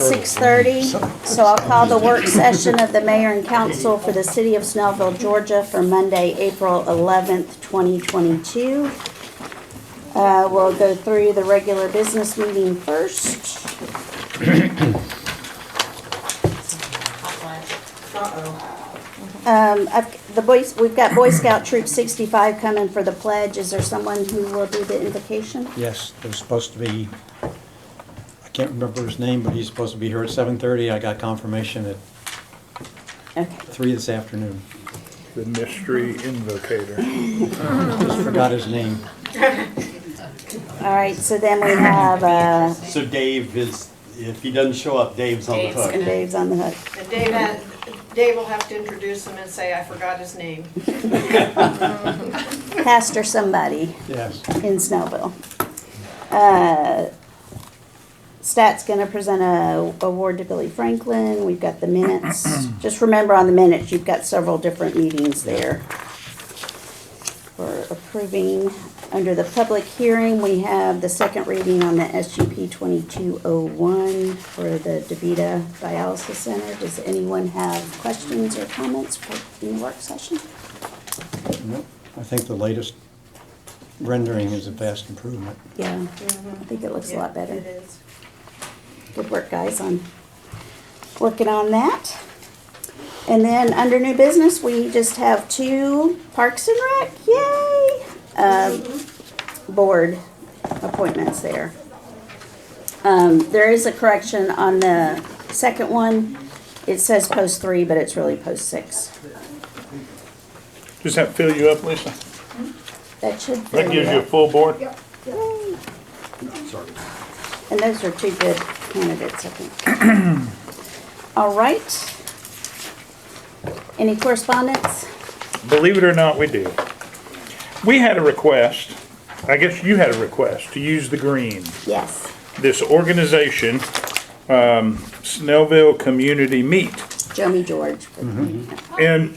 6:30, so I'll call the work session of the mayor and council for the city of Snellville, Georgia for Monday, April 11th, 2022. We'll go through the regular business meeting first. We've got Boy Scout Troop 65 coming for the pledge. Is there someone who will do the invocation? Yes, there's supposed to be, I can't remember his name, but he's supposed to be here at 7:30. I got confirmation at Okay. 3 this afternoon. The mystery invocator. Just forgot his name. All right, so then we have, So Dave is, if he doesn't show up, Dave's on the hook. Dave's on the hook. And Dave will have to introduce him and say, I forgot his name. Pastor somebody Yes. in Snellville. Stat's gonna present a award to Billy Franklin. We've got the minutes. Just remember on the minutes, you've got several different meetings there for approving. Under the public hearing, we have the second reading on the SUP 2201 for the DeVita Dialysis Center. Does anyone have questions or comments for the work session? Nope. I think the latest rendering is a vast improvement. Yeah, I think it looks a lot better. It is. Good work, guys, on working on that. And then under new business, we just have 2 Parks and Rec, yay! Board appointments there. There is a correction on the second one. It says post 3, but it's really post 6. Does that fill you up, Lisa? That should That fill gives you you a up. full board? Yay. And those are 2 good candidates, I think. All right. Any correspondence? Believe it or not, we do. We had a request, I guess you had a request, to use the green. Yes. This organization, Snellville Community Meet. Joey George. And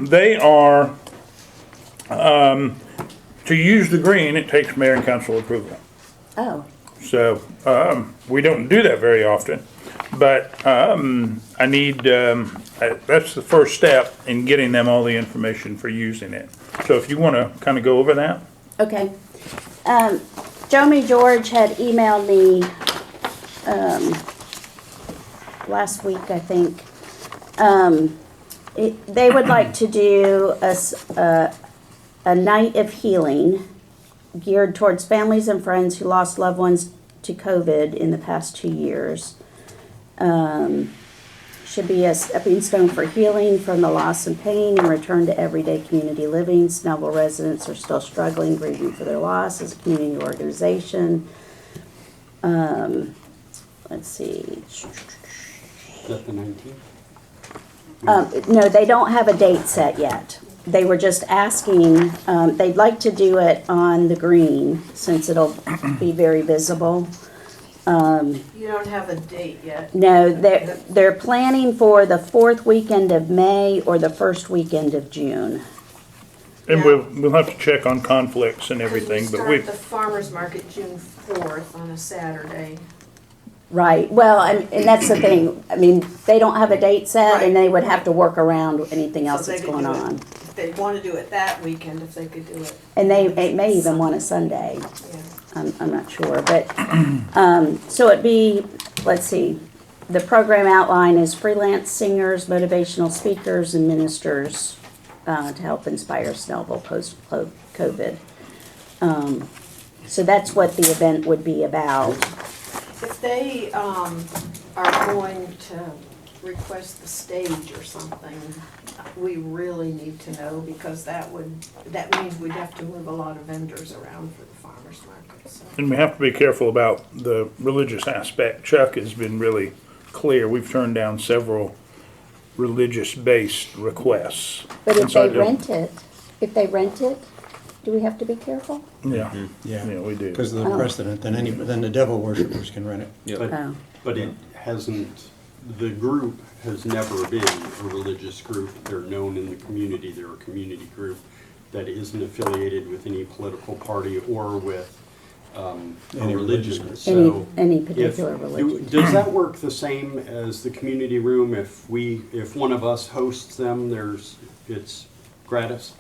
they are, to use the green, it takes mayor and council approval. Oh, So, we don't do that very often, but, I need, that's the first step in getting them all the information for using it. So if you wanna kinda go over that? okay. Joey George had emailed me, last week, I think. They would like to do a night of healing geared towards families and friends who lost loved ones to COVID in the past 2 years. Should be a stepping stone for healing from the loss and pain and return to everyday community living. Snellville residents are still struggling, grieving for their loss as a community organization. Let's see. Is that the 19th? No, they don't have a date set yet. They were just asking, they'd like to do it on the green since it'll be very visible. You don't have a date yet. No, they're planning for the 4th weekend of May or the 1st weekend of June. And we'll have to check on conflicts and everything, but We start the farmer's market June 4th on a Saturday. Right, well, and that's the thing, I mean, they don't have a date set and Right. they would have to work around anything else So they that's could going do it- on. If they want to do it that weekend, if they could do it. And they may even want a Sunday. Yeah. I'm not sure, but, so it'd be, let's see, the program outline is freelance singers, motivational speakers, and ministers to help inspire Snellville post-COVID. So that's what the event would be about. If they are going to request the stage or something, we really need to know because that means we'd have to move a lot of vendors around for the farmer's market, so. And we have to be careful about the religious aspect. Chuck has been really clear. We've turned down several religious-based requests. But if And so I they don't- rent it, do we have to be careful? Yeah, Yeah. yeah, we do. Because of the precedent, then the devil worshippers can rent it. Oh. But it hasn't, the group has never been a religious group. They're known in the community. They're a community group that isn't affiliated with any political party or with a Any religious religion. group. So Any if- particular religion. Does that work the same as the community room? If one of us hosts them, it's gratis?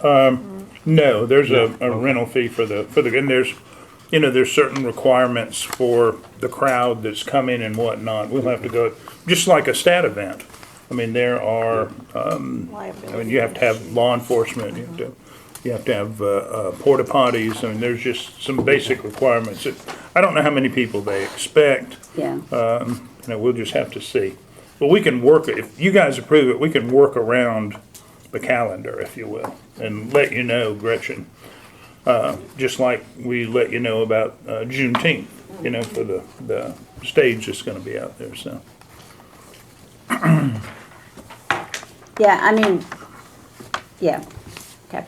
No, there's a rental fee for the, and there's certain requirements for the crowd that's coming and whatnot. We'll have to go, just like a stat event. I mean, there are, you have to have law enforcement, you have to have porta potties. I mean, there's just some basic requirements that, I don't know how many people they expect. Yeah, We'll just have to see. But we can work, if you guys approve it, we can work around the calendar, if you will, and let you know, Gretchen. Just like we let you know about Juneteenth, for the stage that's gonna be out there, so. yeah, I mean, yeah, okay.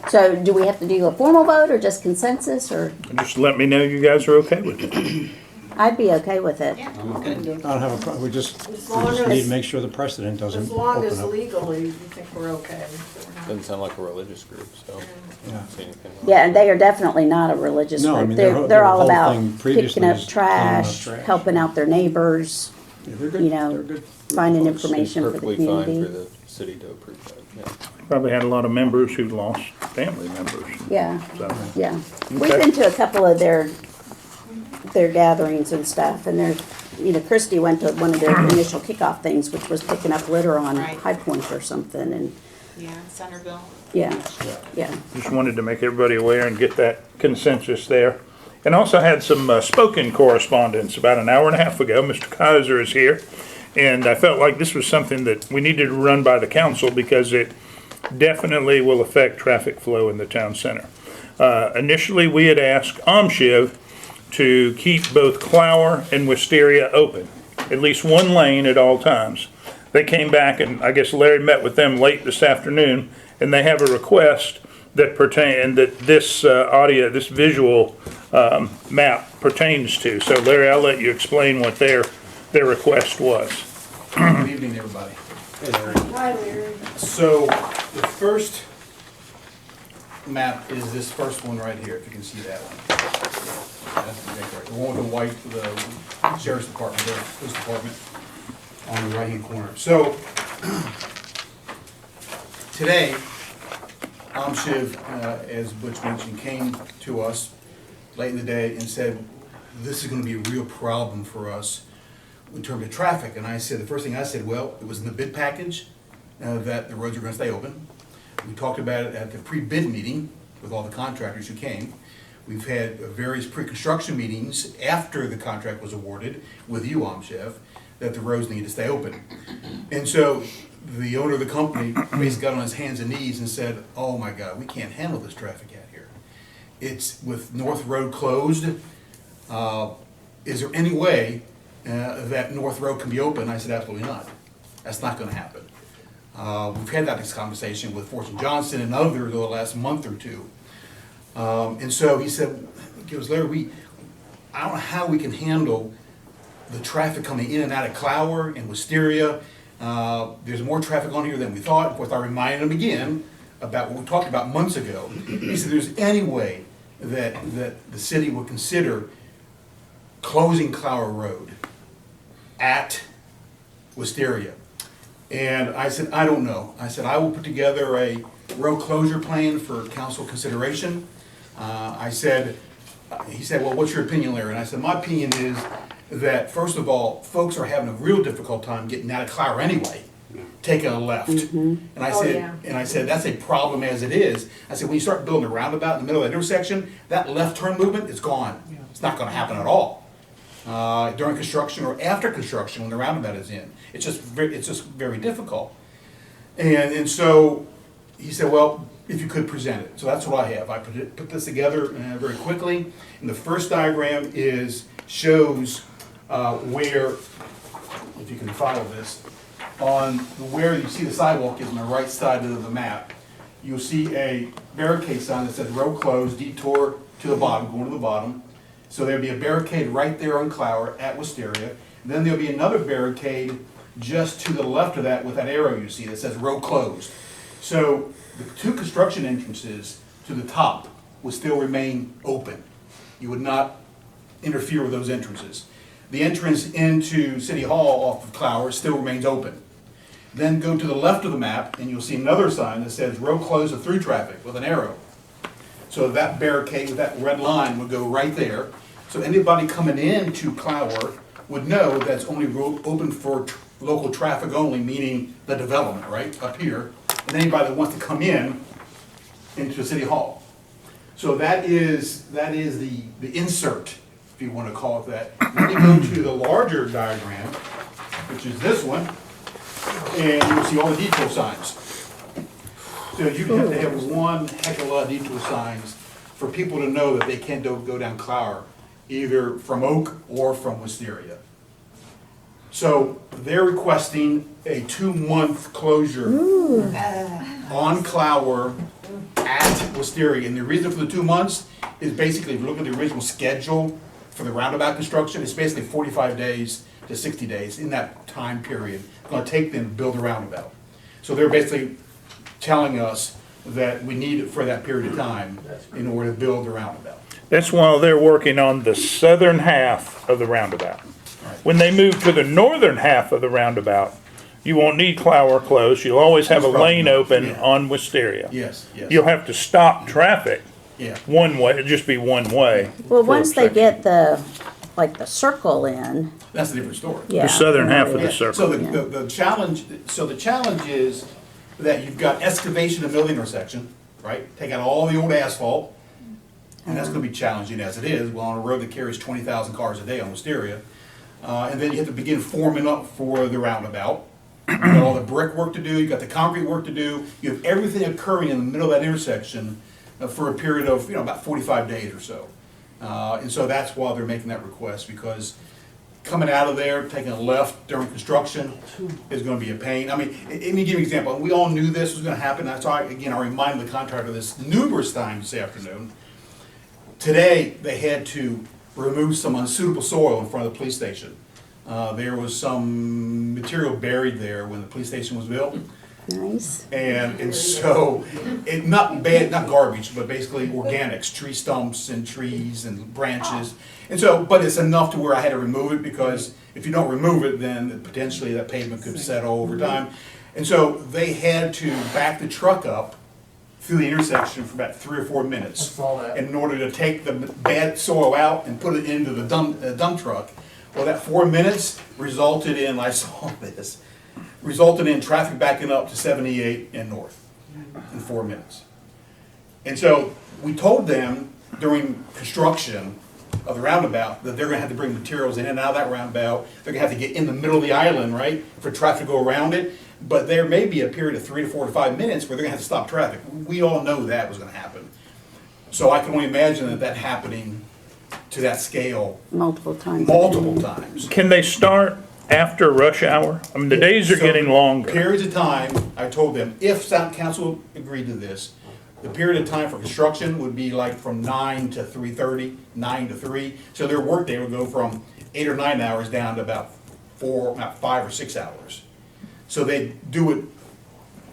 So do we have to do a formal vote or just consensus, or? Just let me know you guys are okay with it. I'd be okay with it. I don't have a problem, we just long need to as- make sure the precedent doesn't As long as open up. legally you think we're okay. Doesn't sound like a religious group, so. Yeah. see anything wrong. Yeah, and they are definitely not a religious No, I group. mean, their They're all whole about thing picking previously up was cleaning up trash, trash. helping out their neighbors, Yeah, they're good. you know, They're good. finding folks. information for the Perfectly fine for community. the city to approve that, yeah. Probably had a lot of members who lost family members, Yeah, so. yeah. We've Okay. been to a couple of their gatherings and stuff, and Christy went to one of their initial kickoff things, which was picking up litter on Right. High Point or something, and, Yeah, Centerville. yeah, yeah. Just wanted to make everybody aware and get that consensus there. And also had some spoken correspondence about an hour and a half ago. Mr. Kaiser is here. And I felt like this was something that we needed to run by the council because it definitely will affect traffic flow in the town center. Initially, we had asked Amshiv to keep both Clower and Wisteria open, at least one lane at all times. They came back, and I guess Larry met with them late this afternoon, and they have a request that this this visual map pertains to. So Larry, I'll let you explain what their request was. Good evening, everybody. Hi, Larry. So the first map is this first one right here, if you can see that one. That's correct. The one with the white, the sheriff's department, the police department on the right-hand corner. So today, Amshiv, as Butch mentioned, came to us late in the day and said, this is gonna be a real problem for us in terms of traffic. And I said, the first thing I said, well, it was in the bid package that the roads are gonna stay open. We talked about it at the pre-bid meeting with all the contractors who came. We've had various pre-construction meetings after the contract was awarded with you, Amshiv, that the roads need to stay open. And so the owner of the company basically got on his hands and knees and said, oh my God, we can't handle this traffic out here. It's with North Road closed, is there any way that North Road can be open? I said, absolutely not. That's not gonna happen. We've had this conversation with Fortune Johnson and others over the last month or two. And so he said, Larry, I don't know how we can handle the traffic coming in and out of Clower and Wisteria. There's more traffic on here than we thought. Of course, I reminded him again about what we talked about months ago. He said, there's any way that the city will consider closing Clower Road at Wisteria. And I said, I don't know. I said, I will put together a road closure plan for council consideration. He said, well, what's your opinion, Larry? And I said, my opinion is that, first of all, folks are having a real difficult time getting out of Clower anyway, taking a left. And I said, that's a problem as it is. I said, when you start building a roundabout in the middle of that intersection, that left turn movement is gone. It's not gonna happen at all. During construction or after construction when the roundabout is in. It's just very difficult. And so he said, well, if you could present it. So that's what I have. I put this together very quickly. And the first diagram shows where, if you can follow this, on where you see the sidewalk is on the right side of the map. You'll see a barricade sign that says road closed, detour to the bottom, going to the bottom. So there'll be a barricade right there on Clower at Wisteria. Then there'll be another barricade just to the left of that with that arrow you see that says road closed. So the two construction entrances to the top would still remain open. You would not interfere with those entrances. The entrance into City Hall off of Clower still remains open. Then go to the left of the map, and you'll see another sign that says road closed to through traffic with an arrow. So that barricade with that red line would go right there. So anybody coming into Clower would know that's only open for local traffic only, meaning the development, right, up here. And anybody that wants to come in into City Hall. So that is the insert, if you want to call it that. Then you go to the larger diagram, which is this one, and you'll see all the detour signs. So you have to have one heck of a lot of detour signs for people to know that they can't go down Clower, either from Oak or from Wisteria. So they're requesting a 2-month closure on Clower at Wisteria. And the reason for the 2 months is basically, if you look at the original schedule for the roundabout construction, it's basically 45 days to 60 days in that time period. It's gonna take them to build a roundabout. So they're basically telling us that we need it for that period of time in order to build the roundabout. That's while they're working on the southern half of the roundabout. When they move to the northern half of the roundabout, you won't need Clower closed. You'll always have a lane open Yeah. on Wisteria. Yes, yes. You'll have to stop traffic Yeah. one way, it'll just be one way. Well, for a once they section. get the, like the circle in, That's a different story. yeah. The southern half of Yeah, the circle. So the challenge, is that you've got excavation of the intersection, right? Take out all the old asphalt, and that's gonna be challenging as it is, well, on a road that carries 20,000 cars a day on Wisteria. And then you have to begin forming up for the roundabout. You've got all the brick work to do, you've got the concrete work to do, you have everything occurring in the middle of that intersection for a period of, about 45 days or so. And so that's why they're making that request, because coming out of there, taking a left during construction is gonna be a pain. I mean, let me give you an example. We all knew this was gonna happen. That's why, again, I reminded the contractor this numerous times this afternoon. Today, they had to remove some unsuitable soil in front of the police station. There was some material buried there when the police station was built. Nice. And so, not bad, not garbage, but basically organics, tree stumps and trees and branches. And so, but it's enough to where I had to remove it, because if you don't remove it, then potentially that pavement could settle over time. And so they had to back the truck up through the intersection for about 3 or 4 minutes in order to take the bad soil out and put it into the dump truck. Well, that 4 minutes resulted in, I saw this, resulted in traffic backing up to 78 and north in 4 minutes. And so we told them during construction of the roundabout that they're gonna have to bring materials in and out of that roundabout. They're gonna have to get in the middle of the island, right, for traffic to go around it. But there may be a period of 3 to 4 to 5 minutes where they're gonna have to stop traffic. We all know that was gonna happen. So I can only imagine that happening to that scale Multiple times. multiple times. Can they start after rush hour? I mean, the days are So, getting longer. Periods of time, I told them, if South Council agreed to this, the period of time for construction would be like from 9 to 3:30, 9 to 3. So their workday would go from 8 or 9 hours down to about 5 or 6 hours. So they do it.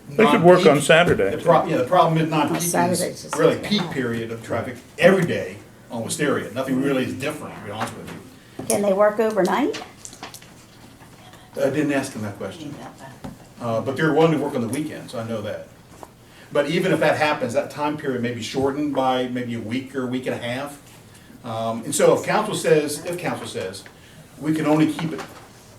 They could work on non-peak. Saturday. The problem is non-peak Saturdays is is really okay. peak period of traffic every day on Wisteria. Nothing really is different, to be honest with you. Can they work overnight? I didn't ask them that question. But they're willing to work on the weekends, I know that. But even if that happens, that time period may be shortened by maybe a week or a week and a half. And so if council says, we can only keep it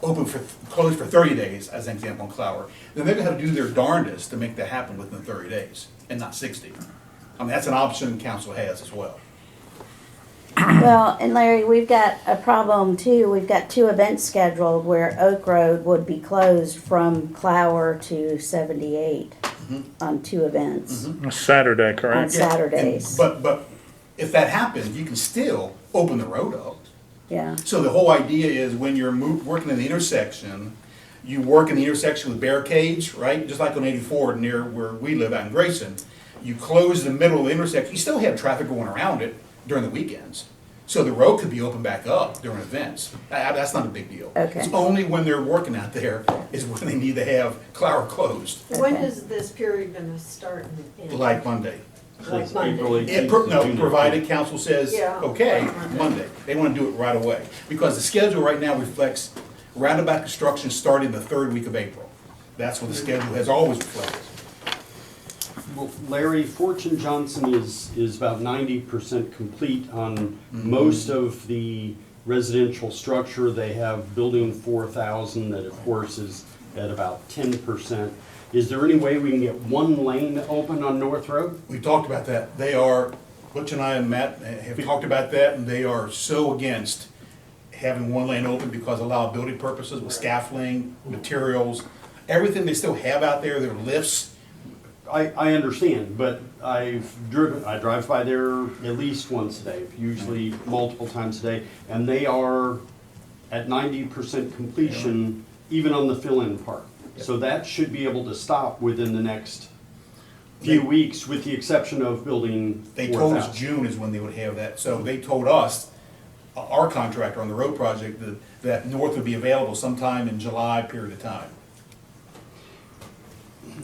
closed for 30 days, as an example in Clower, then they're gonna have to do their darndest to make that happen within 30 days and not 60. I mean, that's an option council has as well. Well, and Larry, we've got a problem too. We've got 2 events scheduled where Oak Road would be closed from Clower to 78 on 2 events Saturday, on correct? Yeah, and- Saturdays. But if that happens, you can still open the road up. Yeah. So the whole idea is when you're working in the intersection, you work in the intersection with barricades, right? Just like on 84 near where we live out in Grayson. You close the middle of the intersection, you still have traffic going around it during the weekends. So the road could be opened back up during events. That's not a big deal. Okay. It's only when they're working out there is when they need to have Clower closed, When Okay. is this period gonna start and end? like Monday. Like Monday. April 18th. No, June provided council says, Yeah. okay, Monday. They want to do it right away. Because the schedule right now reflects roundabout construction starting the third week of April. That's what the schedule has always reflected. Well, Larry, Fortune Johnson is about 90% complete on most of the residential structure. They have building 4,000 that of course is at about 10%. Is there any way we can get one lane open on North Road? We talked about that. They are, Butch and I and Matt have talked about that, and they are so against having one lane open because of liability purposes with scaffolding, materials, everything they still have out there, their lifts. I understand, but I drive by there at least once a day, usually multiple times a day, and they are at 90% completion, even on the fill-in part. So that should be able to stop within the next few weeks, with the exception of building They told us 4,000. June is when they would have that, so they told us, our contractor on the road project, that north would be available sometime in July period of time.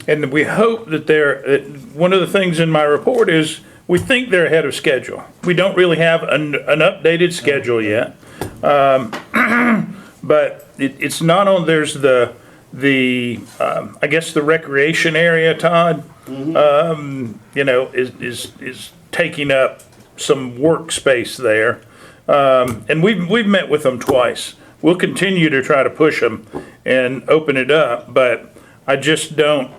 And we hope that one of the things in my report is, we think they're ahead of schedule. We don't really have an updated schedule yet. But it's not on, there's I guess the recreation area, Todd, you know, is taking up some workspace there. And we've met with them twice. We'll continue to try to push them and open it up, but I just don't,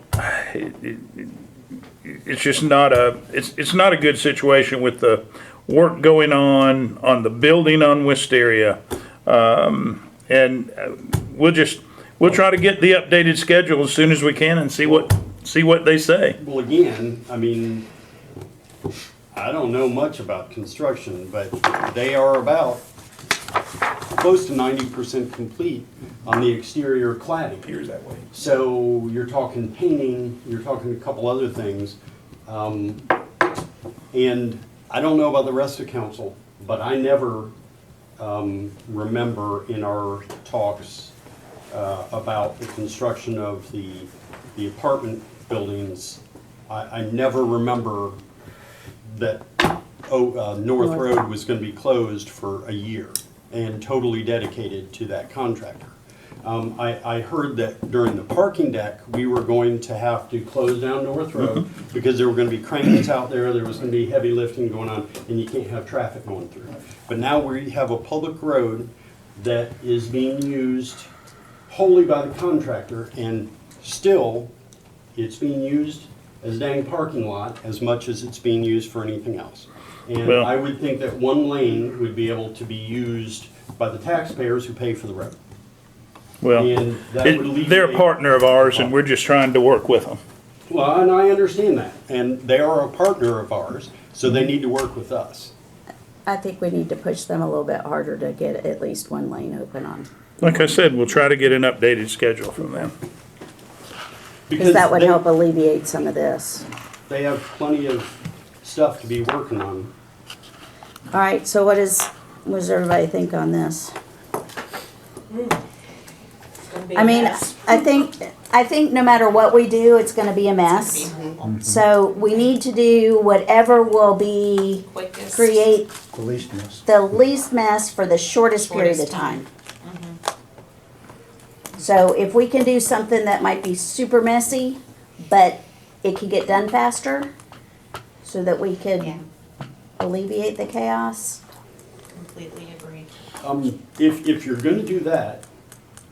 it's just not it's not a good situation with the work going on the building on Wisteria. And we'll try to get the updated schedule as soon as we can and see what they say. Well, again, I mean, I don't know much about construction, but they are about close to 90% complete on the exterior cladding. Appears that way. So you're talking painting, you're talking a couple other things. And I don't know about the rest of council, but I never remember in our talks about the construction of the apartment buildings, I never remember that North Road was going to be closed for a year and totally dedicated to that contractor. I heard that during the parking deck, we were going to have to close down North Road because there were going to be cranes out there, there was going to be heavy lifting going on, and you can't have traffic going through. But now we have a public road that is being used wholly by the contractor, and still, it's being used as a dang parking lot as much as it's being used for anything else. And Well- I would think that one lane would be able to be used by the taxpayers who pay for the road. Well, And that would alleviate- they're a partner of ours and we're just trying to work with them. Well, and I understand that, and they are a partner of ours, so they need to work with us. I think we need to push them a little bit harder to get at least one lane open on. Like I said, we'll try to get an updated schedule from them. Because that would they- help alleviate some of this. They have plenty of stuff to be working on. All right, so what does everybody think on this? It's gonna be a I mean, mess. I think no matter what we do, it's gonna be a mess. So we need to do whatever will be, Quickest. create The least mess. the least mess for the shortest period of Shortest time. So if we can do something that might be super messy, but it could get done faster, so that we could Yeah, alleviate the chaos. completely agree. If you're gonna do that,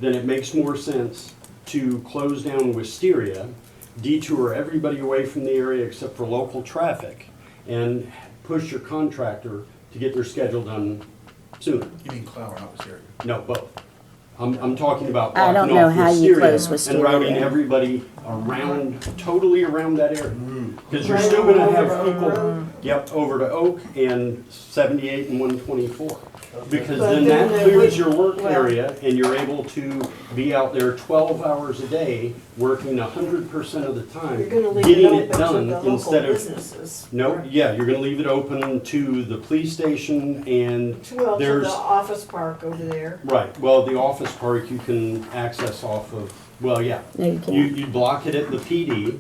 then it makes more sense to close down Wisteria, detour everybody away from the area except for local traffic, and push your contractor to get their schedule done sooner. You mean Clower, not Wisteria? No, both. I'm talking about I don't blocking know off how you Wisteria close and Wisteria. routing everybody around, totally around that area. Because you're still gonna have people, yep, over to Oak and 78 and 124. Because But then then that they clears would- your work well- area and you're able to be out there 12 hours a day, working 100% of the time, You're gonna leave it getting it open to done the local instead of. businesses. No, yeah, you're gonna leave it open to the police station and Well, to there's. the office park over there. Right, well, the office park you can access off of, well, yeah. No, you can't. You block it at the PD,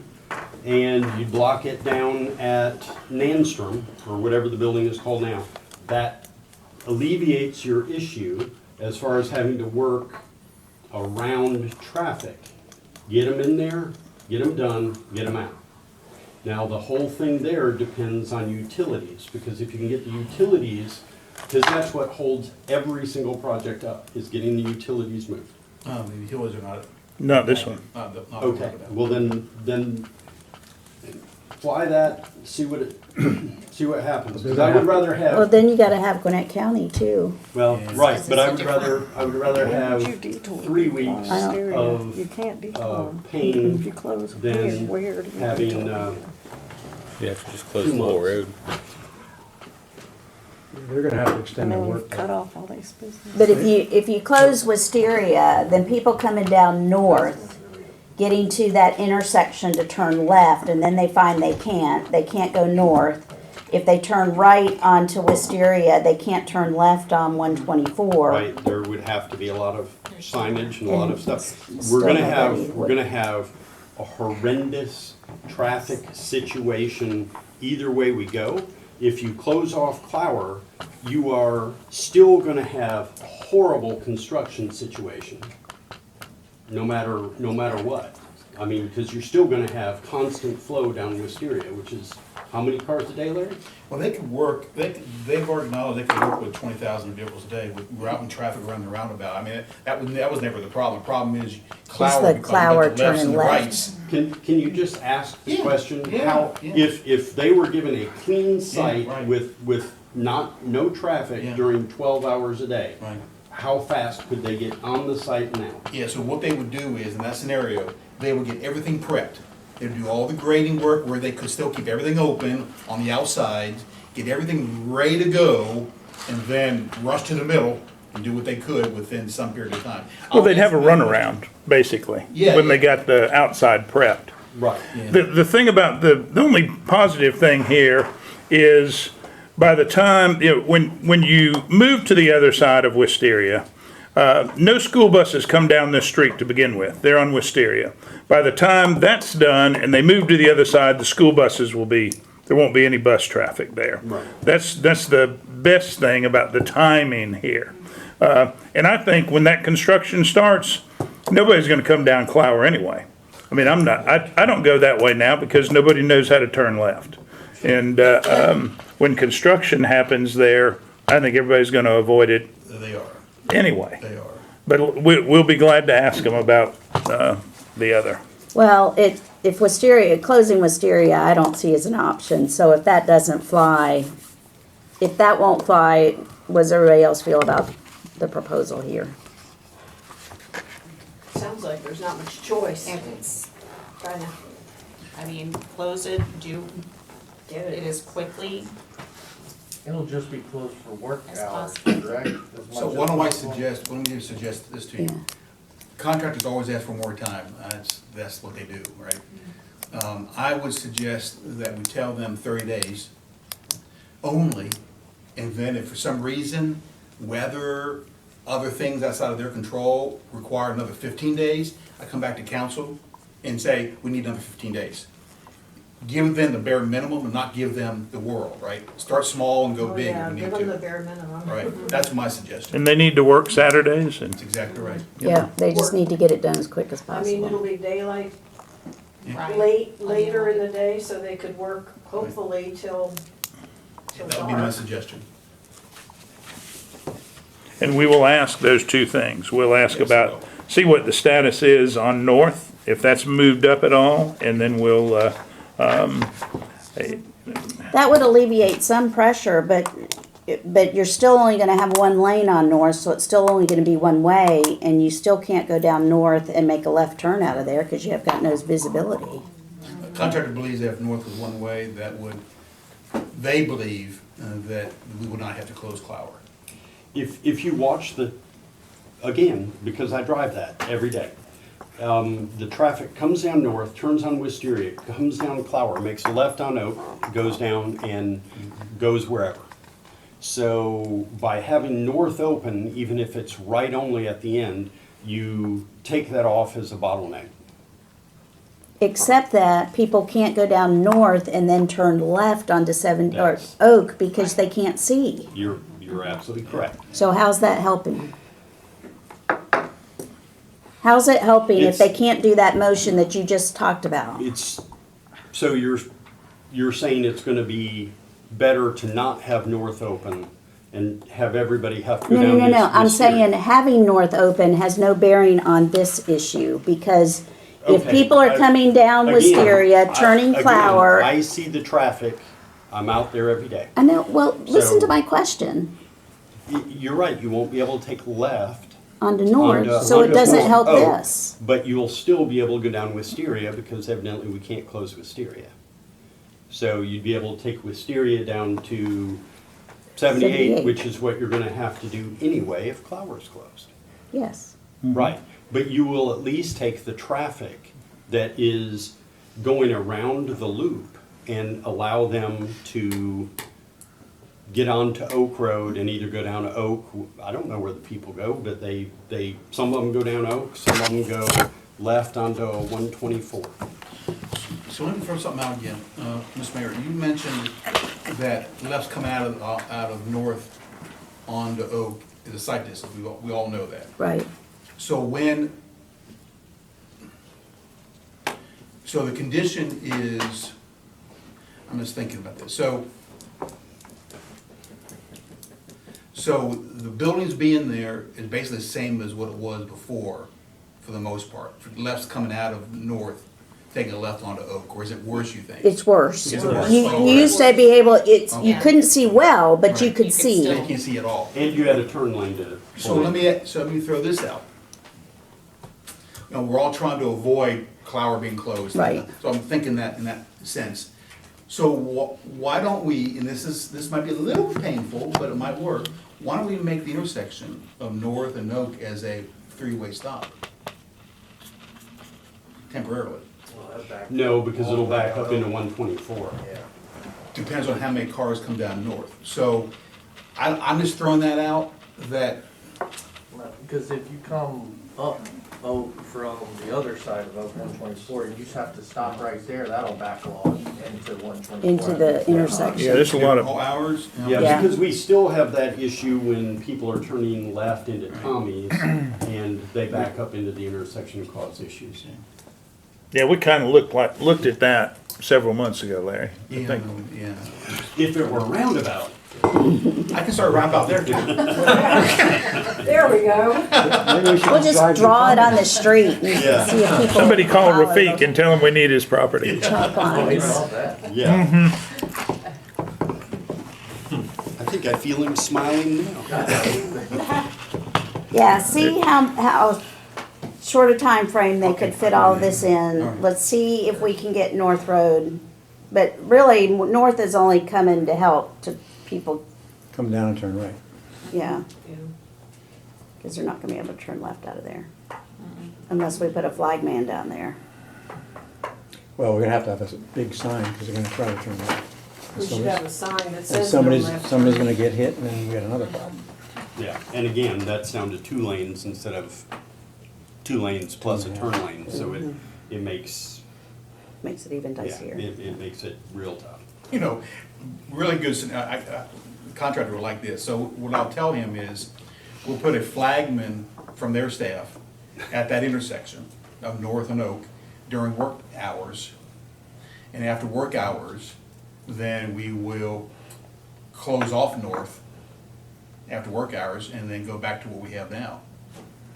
and you block it down at Nanstrom, or whatever the building is called now, that alleviates your issue as far as having to work around traffic. Get them in there, get them done, get them out. Now, the whole thing there depends on utilities, because if you can get the utilities, because that's what holds every single project up, is getting the utilities moved. The utilities are not. Not this one. Not Okay, well then fly that, see what it, see what happens, because I would rather Well, have, then you gotta have Gwinnett County too. well, Yeah. right, but I It's would a rather have You detour 3 people on weeks Wisteria. of, You can't detour. pain If you close than where do you having, detour? You have to just close the whole road. They're gonna have to And extend their then work. we've cut off all these businesses. But if you close Wisteria, then people coming down north, getting to that intersection to turn left, and then they find they can't go north. If they turn right onto Wisteria, they can't turn left on 124. right, there would have to be a lot of signage and a lot of stuff. And We're gonna nobody have, we're gonna have a horrendous traffic situation either way we go. If you close off Clower, you are still gonna have a horrible construction situation, no matter what. I mean, because you're still gonna have constant flow down Wisteria, which is, how many cars a day, Larry? Well, they could work, they've already acknowledged they could work with 20,000 vehicles a day with routing traffic around the roundabout. I mean, that was never the problem. The problem is Clower, the because Clower you got the lefts and turning the left. rights. Can you just ask the Yeah, question? yeah, How, yeah. if they were given a clean site right. with no traffic Yeah. during 12 hours a day, Right. how fast could they get on the site now? Yeah, so what they would do is, in that scenario, they would get everything prepped. They'd do all the grading work where they could still keep everything open on the outside, get everything ready to go, and then rush to the middle and do what they could within some period of time. Well, they'd have a runaround, basically, Yeah, when they yeah. got the outside prepped. Right. The thing about the only positive thing here is by the time, when you move to the other side of Wisteria, no school buses come down this street to begin with. They're on Wisteria. By the time that's done and they move to the other side, the school buses there won't be any bus traffic there. Right. That's the best thing about the timing here. And I think when that construction starts, nobody's gonna come down Clower anyway. I mean, I don't go that way now because nobody knows how to turn left. And, when construction happens there, I think everybody's gonna avoid it They are, anyway. they are. But we'll be glad to ask them about, the other. Well, if closing Wisteria, I don't see as an option, so if that doesn't fly, if that won't fly, what does everybody else feel about the proposal here? Sounds like there's not much choice. And it's, Trying to I mean, close it, get it it. as quickly It'll just be closed for work As hours, possible. correct? So why don't I suggest, let me suggest this to you. Yeah. Contractors always ask for more time, that's what they do, right? I would suggest that we tell them 30 days only, and then if for some reason, weather, other things outside of their control require another 15 days, I come back to council and say, we need another 15 days. Give them the bare minimum and not give them the world, right? Start small and go Oh, big yeah, if we give need them the to. bare minimum. Right, that's my suggestion, And they need to work Saturdays and, that's exactly right. Yeah, they just need to get it done as quick as I mean, it'll possible. be daylight right. later in the day, so they could work hopefully till That would be my dark. suggestion. and we will ask those two things. We'll ask Yes, about, we will. see what the status is on North, if that's moved up at all, and then we'll, That would alleviate some pressure, but you're still only gonna have one lane on North, so it's still only gonna be one way, and you still can't go down North and make a left turn out of there, cause you have got no visibility. Contractor believes that if north was one way, they believe that we would not have to close Clower. If you watch again, because I drive that every day, the traffic comes down North, turns on Wisteria, comes down Clower, makes a left on Oak, goes down and goes wherever. So by having North open, even if it's right only at the end, you take that off as a bottleneck. except that people can't go down north and then turn left onto or That's- Oak because they can't see. You're absolutely correct. So how's that helping? How's it helping if they can't do that motion that you just talked about? So you're saying it's gonna be better to not have north open and have everybody have to go No, down no, no, this- no. I'm this saying area? having north open has no bearing on this issue because if Okay, people are coming down Again, Wisteria, turning again, Flower. I see the traffic, I'm out there every day. I know, well, listen So- to my question. You're right, you won't be able to take left. Onto north, onto- so it onto doesn't North help Oak, this. But you'll still be able to go down Wisteria because evidently we can't close Wisteria. So you'd be able to take Wisteria down to 78, 78. which is what you're gonna have to do anyway if Clower's closed. Yes. Right, but you will at least take the traffic that is going around the loop and allow them to get onto Oak Road and either go down to Oak, I don't know where the people go, but some of them go down Oak, some of them go left onto 124. So let me throw something out again. Ms. Mayor, you mentioned that left's coming out of north onto Oak is a sight distance. We all know that. Right. So so the condition is, I'm just thinking about this. So the buildings being there is basically the same as what it was before, for the most part. Left's coming out of north, taking a left onto Oak, or is it worse, you think? It's worse. It's worse. You used to be able, you Okay. couldn't see well, but you Right. could You could see. still- You can't see at all. And you had a turn lane to. So let me throw this out. You know, we're all trying to avoid Clower being closed. Right. So I'm thinking that in that sense. So why don't we, and this might be a little painful, but it might work. Why don't we make the intersection of North and Oak as a three-way stop? Temporarily. No, because it'll back up into 124. Depends on how many cars come down north. So I'm just throwing that out, that, Because if you come up Oak from the other side of Oak 124, you just have to stop right there, that'll backlog into 124. Into the Yeah, intersection. there's a lot of, all hours. you know, Yeah, Yeah. because we still have that issue when people are turning left into Tommy's and they back up into the intersection and cause issues. yeah, we kind of looked at that several months ago, Larry. I Yeah, think. yeah. If it were roundabout, I can start around about there too. There we go. We'll just draw it on the street and Yeah. see if people. Somebody call follow Rafik and tell him we need his property. chalk Oh, lines. you know that. yeah. I think I feel him smiling now. Yeah, see how short a time frame they could fit all of this in. Let's see if we can get North Road. But really, North is only coming to help to people, Come down and turn right. yeah. Because they're not gonna be able to turn left out of there. Unless we put a flag man down there. Well, we're gonna have a big sign, because they're gonna try to turn right. We should have a sign that And says no somebody's left. gonna get hit, and then we got another problem. Yeah, and again, that's down to 2 lanes instead of 2 lanes plus a turn lane, so it makes, Makes it even yeah, dicier. it makes it real tough. You know, really good, contractor will like this, so what I'll tell him is, we'll put a flagman from their staff at that intersection of North and Oak during work hours. And after work hours, then we will close off North after work hours and then go back to what we have now.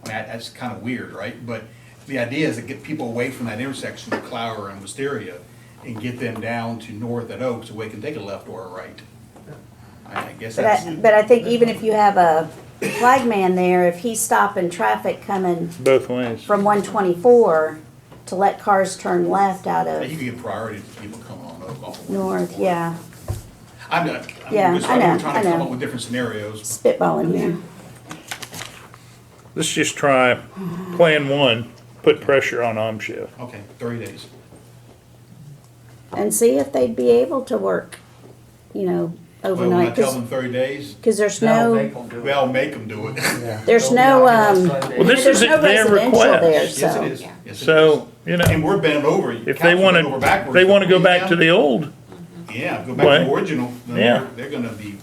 I mean, that's kind of weird, right? But the idea is to get people away from that intersection of Clower and Wisteria and get them down to North at Oak so we can take a left or a right. I guess that's, But I think even if you have a flag man there, if he's stopping traffic coming Both ways. from 124 to let cars turn left out you of can get priority to people coming on Oak off of North, yeah. I'm not, Yeah, I'm just I know, trying I to come know. up with different scenarios. Spitballing here. Let's just try plan 1, put pressure on Amshiv. Okay, 30 days. And see if they'd be able to work, you know, Well, when I overnight, tell them 30 days, because there's That'll no, make 'em do it. well, make them do it. there's They'll be no, out here on Sunday. Well, this there's is no at their residential there, request. Yes, it so. is. Yes, it So, is. you know, And we're bent over. if they Council wanna, bent over backwards. they wanna go Please, back yeah. to the old, Yeah, go back Way. to the original, then Yeah. they're gonna be,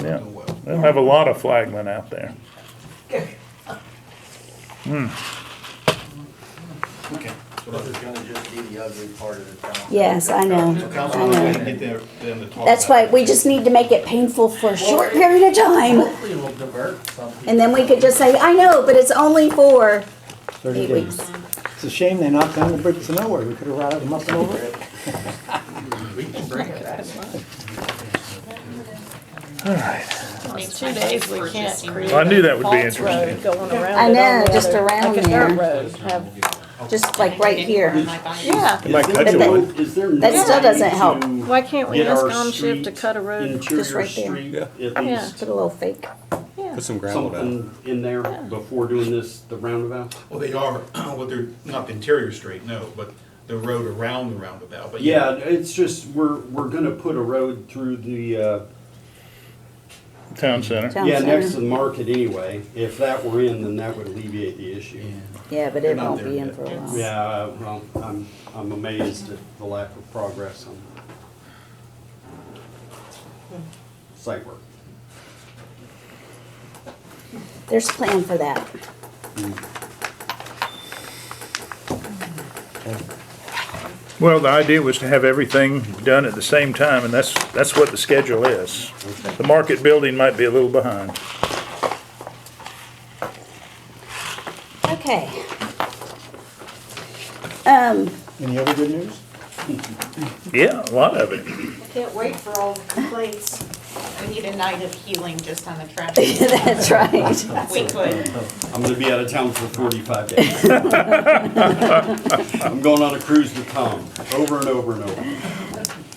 yeah, do well. they'll have a lot of flagmen out there. Okay. So This is gonna just be the ugly part of the town. Yes, I know, council, I we're know. gonna get them to talk. That's about why it. we just need to make it painful for a short period of time. Hopefully it'll divert some people. And then we could just say, I know, but it's only for 30 8 days. weeks. It's a shame they knocked down the bridge to nowhere. We could have routed them up and over it. We can bring it back. Makes 2 days, we for can't just- create. I knew that would be False road interesting. Going around I it know, on the just other- around like a dirt there. road, have, Just like right here. yeah. It might Is cut there you no- one. Is there no That still way doesn't help. to Why can't we get ask our Omship to street, cut a road interior just right there? street, at Yeah. least Put a little fake. Put some gravel down. something in there before doing this, the roundabout? Well, they are, well, they're not the interior street, no, but the road around the roundabout, but Yeah, it's just, we're gonna put a road through the, Town center. Town yeah, next to center. the market anyway. If that were in, then that would alleviate the issue. Yeah, but They're it not won't there be in yet. for a while. Yeah, well, I'm amazed at the lack of progress on site work. There's a plan for that. Well, the idea was to have everything done at the same time, and that's what the schedule is. The market building might be a little behind. Okay. Any other good news? Yeah, a lot of it. Can't wait for all the complaints. We need a night of healing just on the traffic. That's right. We could. I'm gonna be out of town for 45 days. I'm going on a cruise with Tom, over and over and over.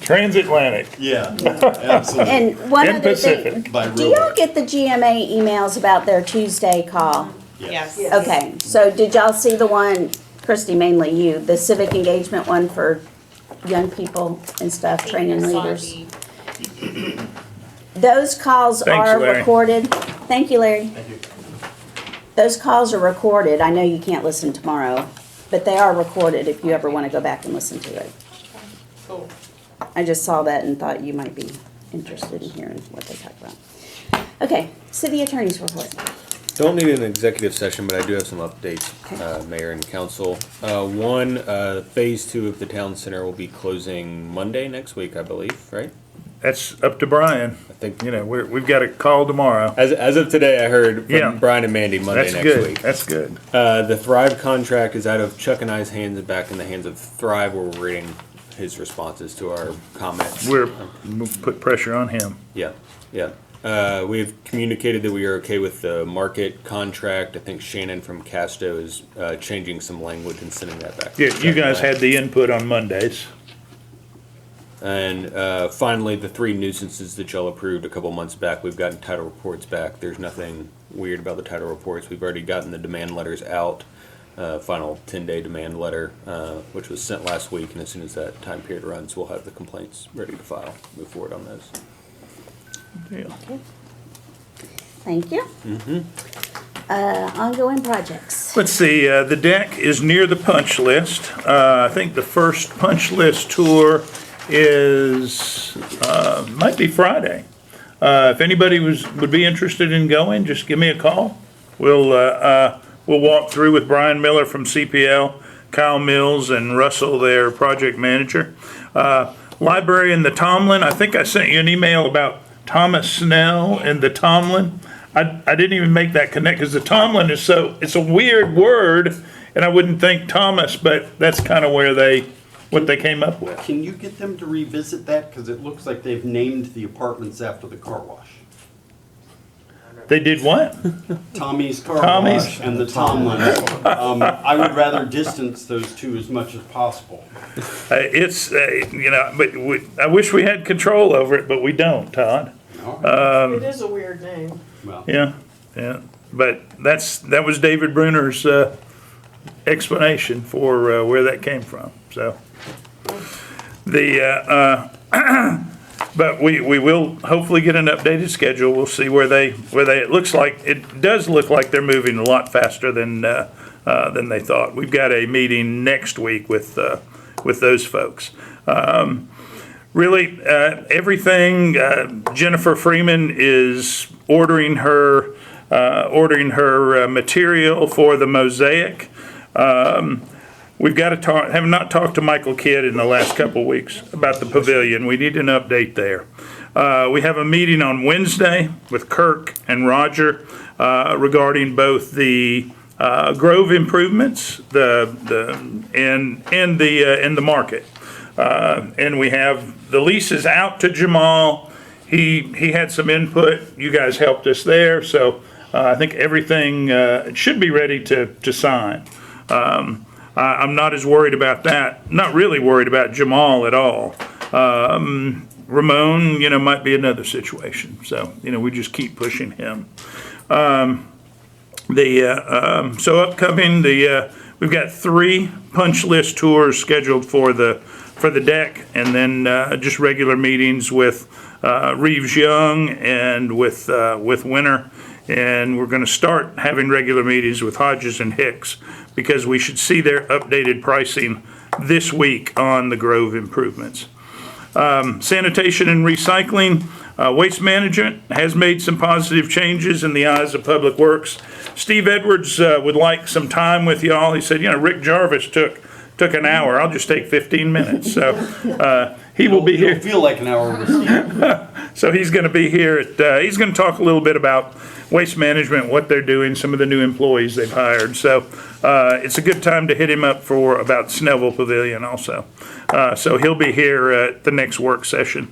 Transatlantic. Yeah, absolutely. And one And other thing, Pacific. By do y'all railroad. get the GMA emails about their Tuesday call? Yes. Okay, so did y'all see the one, Christy, mainly you, the civic engagement one for young people and stuff, training leaders? Those calls Thanks, are Larry. recorded. Thank you, Larry. Those calls are recorded. I know you can't listen tomorrow, but they are recorded if you ever want to go back and listen to it. Cool. I just saw that and thought you might be interested in hearing what they talk about. Okay, city attorney's report. Don't need an executive session, but I do have some updates, Mayor and Council. One, Phase 2 of the town center will be closing Monday next week, I believe, right? That's up to Brian. I think, You know, we've got a call tomorrow. as of today, I heard from Yeah. Brian and Mandy Monday That's next good. week. That's good. The Thrive contract is out of Chuck and I's hands and back in the hands of Thrive. We're reading his responses to our comments. We'll put pressure on him. Yeah, yeah. We've communicated that we are okay with the market contract. I think Shannon from Casto is changing some language and sending that back. to Yeah, Chuck you and guys I. had the input on Mondays. And finally, the 3 nuisances that y'all approved a couple months back, we've gotten title reports back. There's nothing weird about the title reports. We've already gotten the demand letters out. Final 10-day demand letter, which was sent last week, and as soon as that time period runs, we'll have the complaints ready to file, move forward on those. Yeah. Thank you. Ongoing projects. Let's see, the deck is near the punch list. I think the first punch list tour is, might be Friday. If anybody would be interested in going, just give me a call. We'll walk through with Brian Miller from CPL, Kyle Mills, and Russell, their project manager. Library in the Tomlin, I think I sent you an email about Thomas Snell and the Tomlin. I didn't even make that connect, because the Tomlin is it's a weird word, and I wouldn't think Thomas, but that's kind of what they came up with. Can you get them to revisit that? Because it looks like they've named the apartments after the car wash. They did what? Tommy's Car Tommy's. Wash and the Tomlin. I would rather distance those two as much as possible. It's, but I wish we had control over it, but we don't, Todd. It is a weird name. Well, Yeah, but that was David Bruner's explanation for where that came from, so. The But we will hopefully get an updated schedule. We'll see where it looks like, it does look like they're moving a lot faster than they thought. We've got a meeting next week with those folks. Really, everything, Jennifer Freeman is ordering her material for the mosaic. We've got to talk, have not talked to Michael Kidd in the last couple of weeks about the pavilion. We need an update there. We have a meeting on Wednesday with Kirk and Roger regarding both the Grove improvements, and the market. And we have the leases out to Jamal. He had some input. You guys helped us there, so I think everything should be ready to sign. I'm not as worried about that. Not really worried about Jamal at all. Ramon, might be another situation. So, we just keep pushing him. So upcoming, we've got 3 punch list tours scheduled for the deck, and then just regular meetings with Reeves Young and with Winter. And we're going to start having regular meetings with Hodges and Hicks, because we should see their updated pricing this week on the Grove improvements. Sanitation and recycling, waste management has made some positive changes in the eyes of Public Works. Steve Edwards would like some time with y'all. He said, Rick Jarvis took an hour. I'll just take 15 minutes. So he will be here. It'll feel like an hour with Steve. So he's going to be here. He's going to talk a little bit about waste management, what they're doing, some of the new employees they've hired. So it's a good time to hit him up for about Snellville Pavilion also. So he'll be here at the next work session.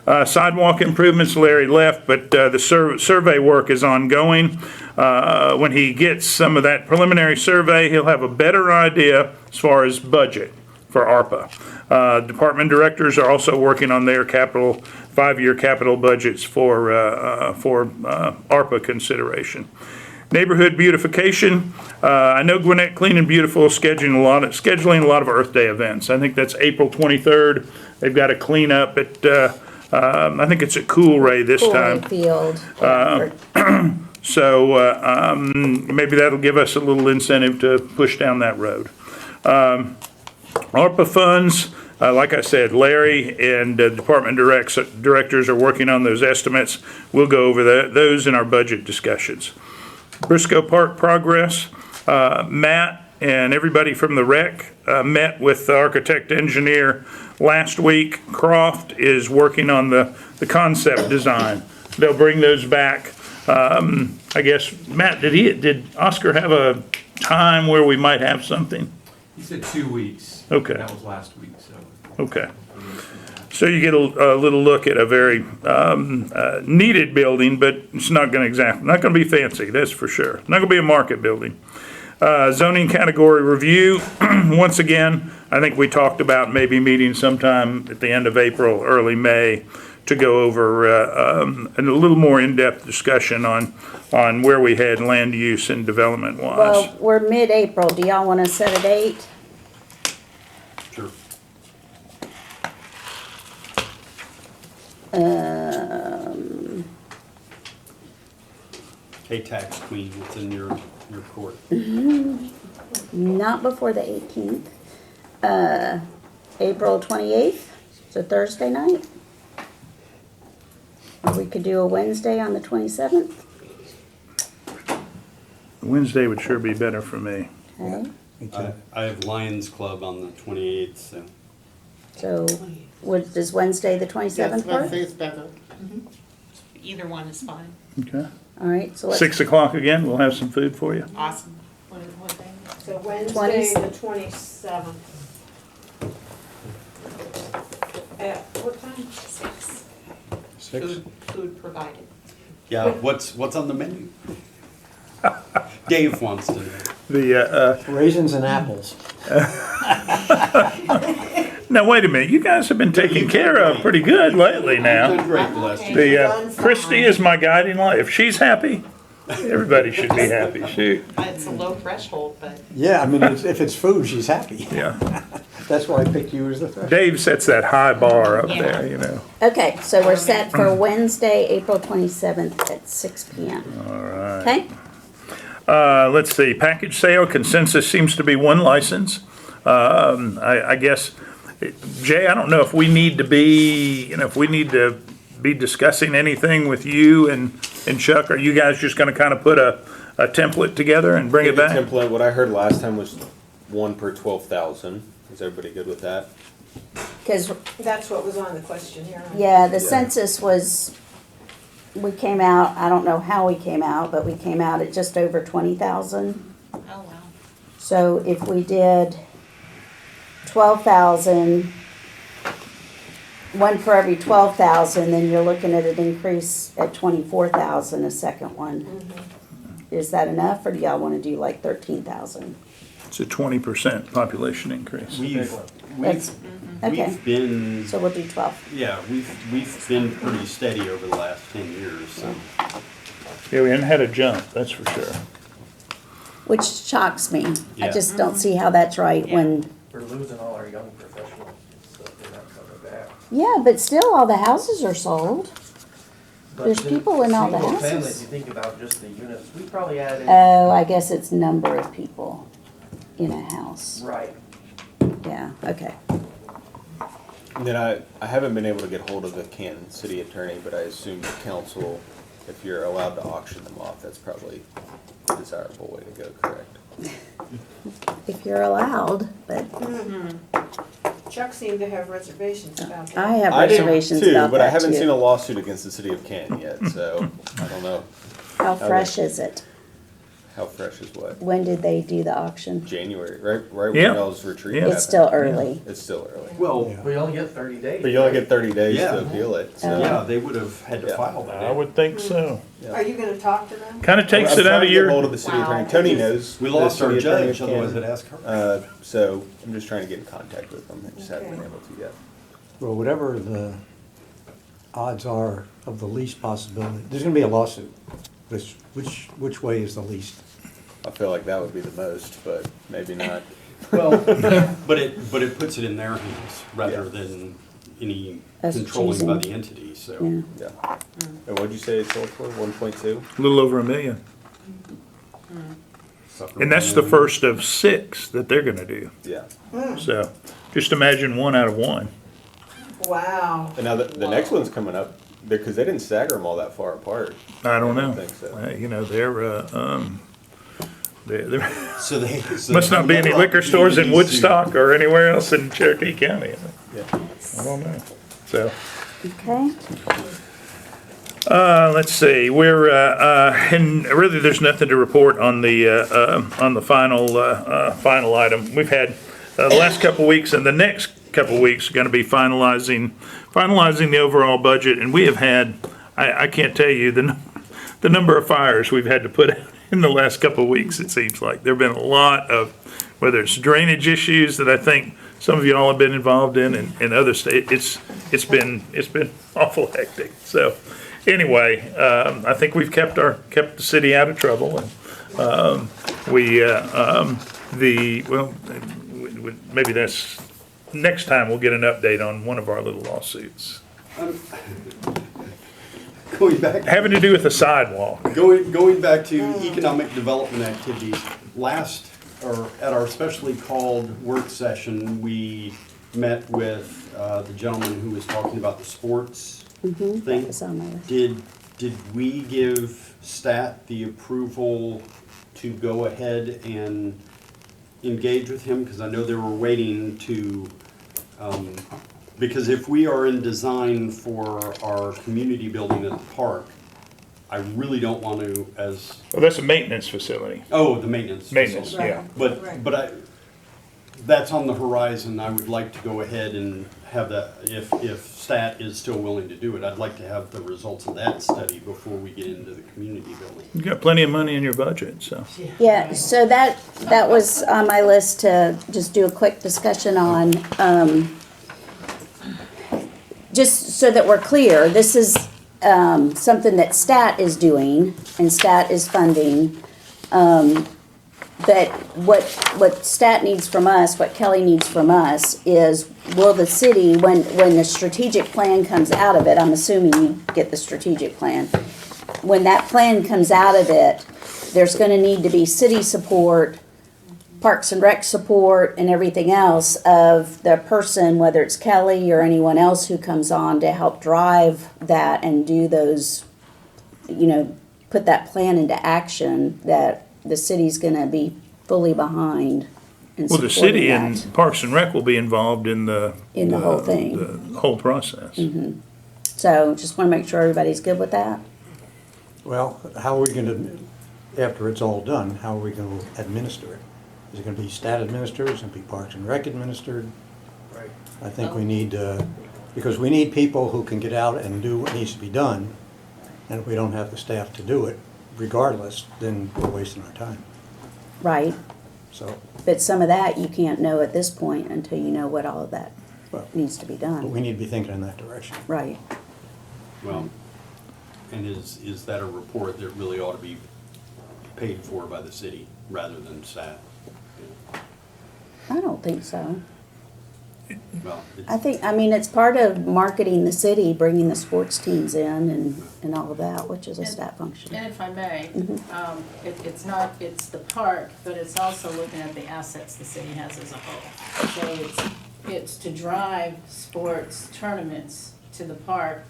Sidewalk improvements, Larry left, but the survey work is ongoing. When he gets some of that preliminary survey, he'll have a better idea as far as budget for ARPA. Department directors are also working on their 5-year capital budgets for ARPA consideration. Neighborhood beautification. I know Gwinnett Clean and Beautiful is scheduling a lot of Earth Day events. I think that's April 23rd. They've got a cleanup at I think it's at Cool Ray this time. Field. So maybe that'll give us a little incentive to push down that road. ARPA funds, like I said, Larry and department directors are working on those estimates. We'll go over those in our budget discussions. Briscoe Park progress. Matt and everybody from the rec met with the architect engineer last week. Croft is working on the concept design. They'll bring those back. I guess, Matt, did Oscar have a time where we might have something? He said 2 weeks. Okay. That was last week, so. Okay. So you get a little look at a very needed building, but it's not going to be fancy, that's for sure. Not going to be a market building. Zoning category review, once again, I think we talked about maybe meeting sometime at the end of April, early May, to go over a little more in-depth discussion on where we had land use and development wise. Well, we're mid-April. Do y'all want to set a date? Sure. Hey, tax queen, what's in your court? Not before the 18th. April 28th, it's a Thursday night. Or we could do a Wednesday on the 27th. Wednesday would sure be better for me. Okay, I have Lions Club on the 28th, so. so does Wednesday the 27th work? Wednesday's better. Either one is fine. Okay. All right, so let's. 6 o'clock again, we'll have some food for you. Awesome. What day? So Wednesday, 20 the 27th. At what time? 6. 6? Food provided. Yeah, what's on the menu? Dave wants to know. The Raisins and apples. now wait a minute, you guys have been taken care of pretty good lately now. Done great the last year. The Christy is my guiding light. If she's happy, everybody should be happy. It's a low threshold, but Yeah, I mean, if it's food, she's happy. Yeah. That's why I picked you as the threshold. Dave sets that high bar up Yeah. there, you know. Okay, so we're set for Wednesday, April 27th at 6 PM. All right. Okay? Let's see, package sale consensus seems to be one license. I guess, Jay, I don't know if we need to be, if we need to be discussing anything with you and Chuck. Are you guys just gonna kind of put a template together and bring it The back? template, what I heard last time was 1 per 12,000. Is everybody good with that? Because, That's what was on the questionnaire. yeah, the census was, we came out, I don't know how we came out, but we came out at just over 20,000. Oh, wow. So if we did 12,000, one for every 12,000, then you're looking at an increase at 24,000 a second one. Is that enough, or do y'all wanna do like 13,000? It's a 20% population increase. We've, That's- okay. we've been, So we'll do 12. yeah, we've been pretty steady over the last 10 years, so. Yeah, we haven't had a jump, that's for sure. Which shocks me. I Yeah. just don't see how that's right when, We're losing all our young professionals, so they're not coming back. yeah, but still all the houses are sold. But There's the people in all the single family, houses. If you think about just the units, we probably added, Oh, I guess it's number of people in a house. right, Yeah, okay. And then I haven't been able to get hold of the Canton city attorney, but I assume the council, if you're allowed to auction them off, that's probably a desirable way to go, correct? If you're allowed, but Chuck seemed to have reservations about that. I have I do reservations too, about but I that haven't seen a too. lawsuit against the city of Canton yet, so I don't know. How fresh is it? How fresh is what? When did they do the auction? January, right Yeah. when y'all's retreat Yeah. happened. It's still early. It's still early. Well, we only get 30 days. But you only get 30 days Yeah. to appeal it, so. yeah, they would have had to Yeah. file that. I would think so. Are you gonna talk to them? Kinda takes I'm it out trying of to get hold your, of the city Wow. attorney. Tony knows. We the lost our city attorney of judge, otherwise Canton. I'd ask her. So I'm just trying to get in contact with them. I just haven't been Okay. able to yet. Well, whatever the odds are of the least possibility, there's gonna be a lawsuit. Which way is the least? I feel like that would be the most, but maybe not. Well, but it puts it in their hands rather Yeah. than any Us controlling by choosing. the entity, so. Yeah. Yeah. And what'd you say it sold for? 1.2? a little over $1 million. And that's the first of 6 that they're gonna do. Yeah. So just imagine 1 out of 1. Wow. And now the next one's coming up because they didn't stagger them all that far apart. I don't know. think so. You know, there So they. so must they not be have any no liquor stores in opportunity to- Woodstock or anywhere else in Cherokee County. Yeah. I don't know. So, Okay. let's see, we're, and really there's nothing to report on the final item. We've had, the last couple weeks and the next couple weeks are gonna be finalizing the overall budget, and we have had, I can't tell you the number of fires we've had to put out in the last couple weeks, it seems like. There've been a lot of, whether it's drainage issues that I think some of y'all have been involved in and other states, it's been awful hectic. So, anyway, I think we've kept the city out of trouble, and, maybe that's, next time we'll get an update on one of our little lawsuits. Going back. Having to do with the sidewalk. Going back to economic development activities, or at our specially called work session, we met with the gentleman who was talking about the sports That thing. was on my list. Did we give STAT the approval to go ahead and engage with him? Because I know they were waiting to, because if we are in design for our community building at the park, I really don't want to Well, that's a maintenance facility. the maintenance. Maintenance, facility. yeah. Right. But that's on the horizon. I would like to go ahead and have that, if STAT is still willing to do it, I'd like to have the results of that study before we get into the community building. You've got plenty of money in your budget, so. Yeah, so that was on my list to just do a quick discussion on, just so that we're clear, this is, something that STAT is doing and STAT is funding. But what Stat needs from us, what Kelly needs from us is, will the city, when the strategic plan comes out of it, I'm assuming you get the strategic plan. When that plan comes out of it, there's gonna need to be city support, Parks and Rec support, and everything else of the person, whether it's Kelly or anyone else who comes on to help drive that and do those, put that plan into action, that the city's gonna be fully behind in Well, the supporting city that. and Parks and Rec will be involved in the. In the whole thing. The whole process. So just wanna make sure everybody's good with that. Well, how are we gonna, after it's all done, how are we gonna administer it? Is it gonna be stat administered, is it gonna be Parks and Rec administered? Right. I think we need, because we need people who can get out and do what needs to be done. And if we don't have the staff to do it regardless, then we're wasting our time. Right, So, but some of that you can't know at this point until you know what all of that well, needs to be but we done. need to be thinking in that direction. Right. Well, and is that a report that really ought to be paid for by the city rather than SAT? I don't think so. Well, I mean, it's part of marketing the city, bringing the sports teams in and all of that, which is a stat function. And if I may, Mhm. it's the park, but it's also looking at the assets the city has as a whole. So it's to drive sports tournaments to the park,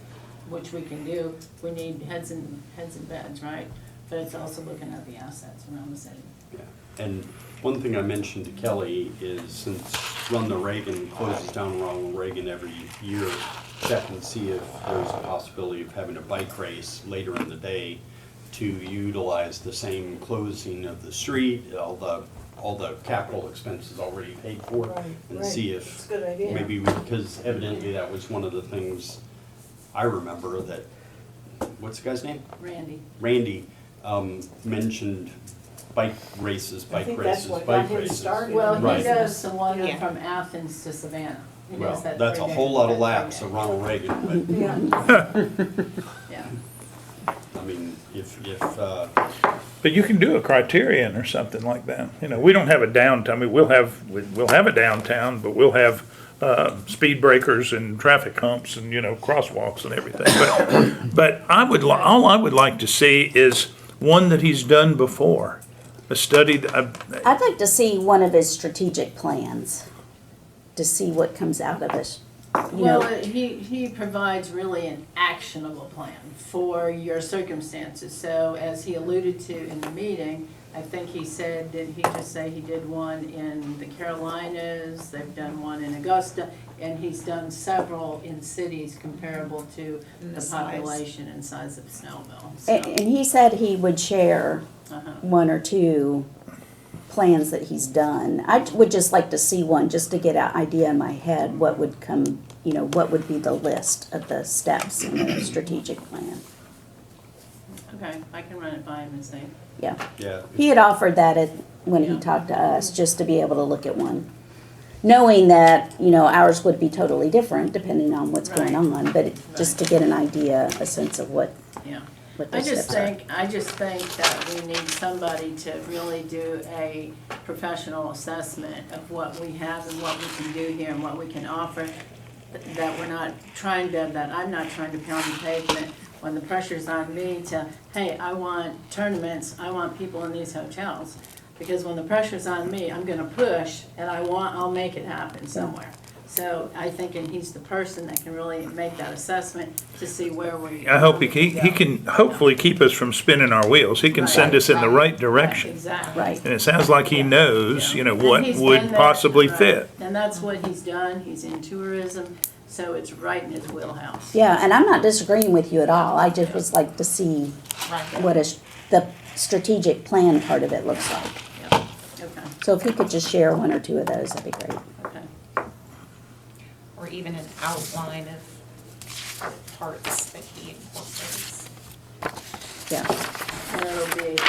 which we can do. We need heads and beds, right? But it's also looking at the assets around the city. yeah. And one thing I mentioned to Kelly is since Run the Reagan closes down Ronald Reagan every year, check and see if there's a possibility of having a bike race later in the day to utilize the same closing of the street, all the capital expenses already paid for, and see if It's a good idea. maybe because evidently that was one of the things I remember that, what's the guy's name? Randy mentioned bike races. I think that's what got him started. Well, he Right. does the one Yeah. from Athens to Savannah. He Well, does that that's a 3 whole days, lot of that laps 3 of days. Ronald Reagan, Yeah. but, I mean, if, But you can do a criterion or something like that. We don't have a downtown, I mean, we'll have a downtown, but we'll have, speed breakers and traffic humps and, crosswalks and everything. But all I would like to see is one that he's done before. A study, I'd like to see one of his strategic plans, to see what comes out of it. Well, he provides really an actionable plan for your circumstances. So as he alluded to in the meeting, I think he said, did he just say he did one in the Carolinas, they've done one in Augusta, and he's done several in cities comparable to And the the size. population and size of Snellville. And he said he would share Uh-huh. one or two plans that he's done. I would just like to see one, just to get an idea in my head, what would come, what would be the list of the steps in the strategic plan. Okay, I can run it by him and see. Yeah. yeah. He had offered that when he Yeah. talked to us, just to be able to look at one. Knowing that, ours would be totally different depending on what's going Right. on, but just to get an idea, a sense of what Yeah. the I just steps are. think that we need somebody to really do a professional assessment of what we have and what we can do here and what we can offer. That we're not trying to, that I'm not trying to pound the pavement when the pressure's on me to, hey, I want tournaments, I want people in these hotels. Because when the pressure's on me, I'm gonna push and I'll make it happen somewhere. So I think, and he's the person that can really make that assessment to see where we. I hope he can hopefully keep us from spinning our wheels. He can send us in the right direction. Exactly. Right. And it sounds like he knows, And what he's would been there, possibly right. fit. And that's what he's done, he's in tourism, so it's right in his wheelhouse. Yeah, and I'm not disagreeing with you at all. I just would like to see Right. what the strategic plan part of it looks like. Yeah. Okay, So if he could just share one or two of those, that'd be great. okay. Or even an outline of parts that he incorporates. Yeah. And it'll be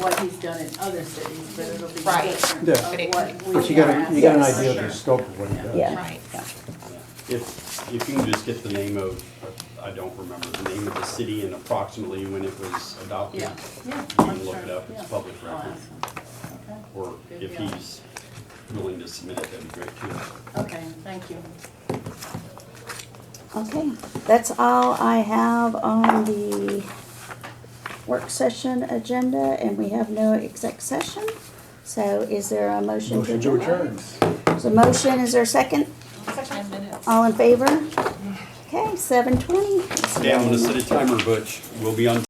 what he's done in other cities, but it'll be Right. different Yeah. of But it- what we But you got are you got an asking, idea of for the sure. scope of what he does. Yeah. Right. Yeah. If you can just get the name of, I don't remember the name of the city and approximately when it was adopted. Yeah, yeah. You can look it up, it's Yeah. public I'll record. ask him. Okay. or if he's willing to submit it, that'd be great too. Okay, thank you. Okay, that's all I have on the work session agenda, and we have no exec session. So is there a motion to adjourn? There's a motion, is there a second? 10 minutes. All in favor? Okay, 7:20. Okay, I'm gonna set a timer, Butch. We'll be on